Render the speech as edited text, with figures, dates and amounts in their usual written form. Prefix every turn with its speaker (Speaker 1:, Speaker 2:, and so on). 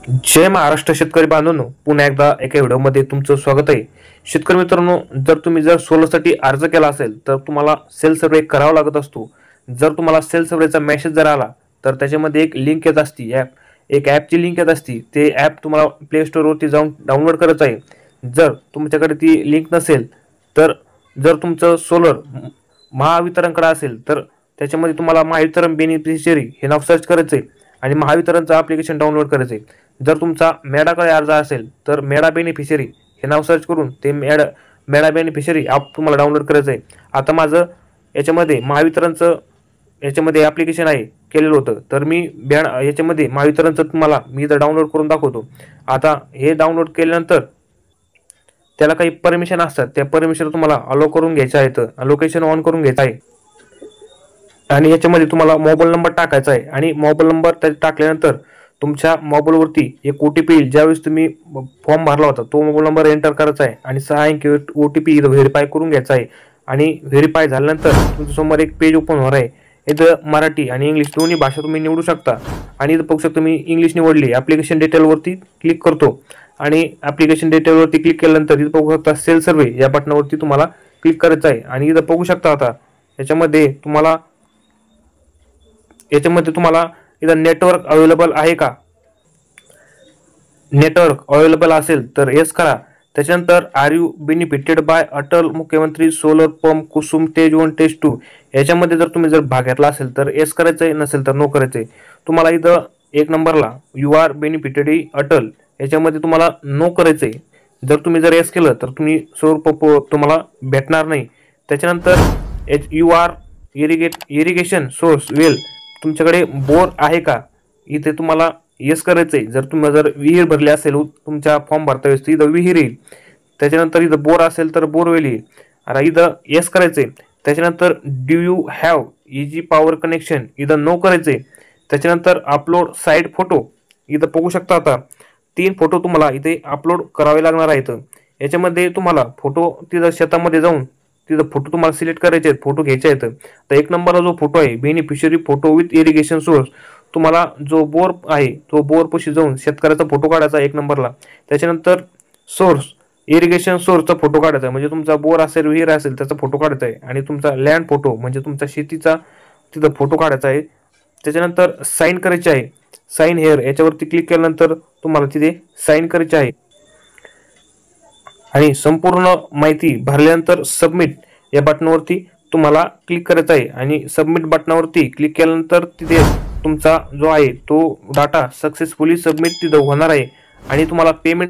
Speaker 1: जय महाराष्ट्र शेतकरी बांधवांनो, पुन्हा एकदा एका व्हिडिओमध्ये तुमचं स्वागत आहे। शेतकरी मित्रांनो, जर सोलरसाठी अर्ज केला असेल तर तुम्हाला सेल सर्वे करावा लागत असतो। जर तुम्हाला सेल सर्वेचा मेसेज जर आला तर त्याच्यामध्ये एक लिंक येत असते, एक ॲपची लिंक येत असते। ते ॲप तुम्हाला प्ले स्टोअरवरती जाऊन डाउनलोड करायचं आहे। जर तुमच्याकडे ती लिंक नसेल तर जर तुमचं सोलर महावितरणकडे असेल तर त्याच्यामध्ये तुम्हाला महावितरण बेनिफिशियरी हे नाव सर्च करायचं आहे आणि महावितरणचं ॲप्लिकेशन डाउनलोड करायचं आहे। जर तुमचा मेडाकडे अर्ज असेल तर मेडा बेनिफिशियरी हे नाव सर्च करून ते मेडा बेनिफिशियरी ॲप तुम्हाला डाउनलोड करायचं आहे। आता माझं याच्यामध्ये महावितरणचं याच्यामध्ये ॲप्लिकेशन आहे केलेलं होतं, तर मी याच्यामध्ये महावितरणचं तुम्हाला मी इथं डाउनलोड करून दाखवतो। आता हे डाउनलोड केल्यानंतर त्याला काही परमिशन असतात, त्या परमिशन तुम्हाला अलो करून घ्यायच्या आहेत, लोकेशन ऑन करून घ्यायचं आहे आणि याच्यामध्ये तुम्हाला मोबाईल नंबर टाकायचा आहे आणि मोबाईल नंबर टाकल्यानंतर तुमच्या मोबाईलवरती एक OTP येईल। ज्यावेळेस तुम्ही फॉर्म भरला होता तो मोबाईल नंबर एंटर करायचा आहे आणि 6 अंकी OTP इथं व्हेरीफाय करून घ्यायचा आहे आणि व्हेरीफाय झाल्यानंतर तुमच्यासमोर एक पेज ओपन होणार आहे। इथं मराठी आणि इंग्लिश दोन्ही भाषा तुम्ही निवडू शकता आणि इथं बघू शकता मी इंग्लिश निवडली। ॲप्लिकेशन डिटेलवरती क्लिक करतो आणि ॲप्लिकेशन डिटेलवरती क्लिक केल्यानंतर इथं बघू शकता सेल सर्वे या बटनावरती तुम्हाला क्लिक करायचं आहे आणि इथं बघू शकता आता याच्यामध्ये तुम्हाला इथं नेटवर्क अवेलेबल आहे का, नेटवर्क अवेलेबल असेल तर येस करा। त्याच्यानंतर are you benefited by Atal मुख्यमंत्री solar pump Kusum stage 1 stage 2 याच्यामध्ये जर तुम्ही भाग घेतला असेल तर येस करायचंय, नसेल तर नो करायचंय। तुम्हाला इथं 1 नंबरला यू आर बेनिफिटेड अटल याच्यामध्ये तुम्हाला नो करायचंय। जर येस केलं तर तुम्ही सौर पंप तुम्हाला भेटणार नाही। त्याच्यानंतर यू आर इरिगेशन सोर्स वेल तुमच्याकडे बोर आहे का, इथे तुम्हाला येस करायचंय। जर विहीर भरली असेल तुमच्या फॉर्म भरता वेळेस इथं विहीर येईल, त्याच्यानंतर इथं बोर असेल तर बोरवेल येईल, आता इथं येस करायचंय। त्याच्यानंतर do you have easy power connection इथं नो करायचंय। त्याच्यानंतर अपलोड साईड फोटो इथं बघू शकता आता 3 फोटो तुम्हाला इथे अपलोड करावे लागणार आहेत। याच्यामध्ये तुम्हाला फोटो तिथं शेतामध्ये जाऊन तिथं फोटो तुम्हाला सिलेक्ट करायचे आहेत, फोटो घ्यायचे आहेत। तर 1 नंबरला जो फोटो आहे beneficiary photo with irrigation source, तुम्हाला जो बोर आहे तो बोर पशी जाऊन शेतकऱ्याचा फोटो काढायचा 1 नंबरला। त्याच्यानंतर सोर्स इरिगेशन सोर्सचा फोटो काढायचा आहे, म्हणजे तुमचा बोर असेल विहीर असेल त्याचा फोटो काढायचा आहे आणि तुमचा लँड फोटो म्हणजे तुमच्या शेतीचा तिथं फोटो काढायचा आहे। त्याच्यानंतर साईन करायची आहे, साईन हेअर याच्यावरती क्लिक केल्यानंतर तुम्हाला तिथे साईन करायची आहे आणि संपूर्ण माहिती भरल्यानंतर सबमिट या बटनावरती तुम्हाला क्लिक करायचं आहे आणि सबमिट बटनावरती क्लिक केल्यानंतर तिथे तुमचा जो आहे तो डाटा सक्सेसफुली सबमिट तिथं होणार आहे आणि तुम्हाला पेमेंट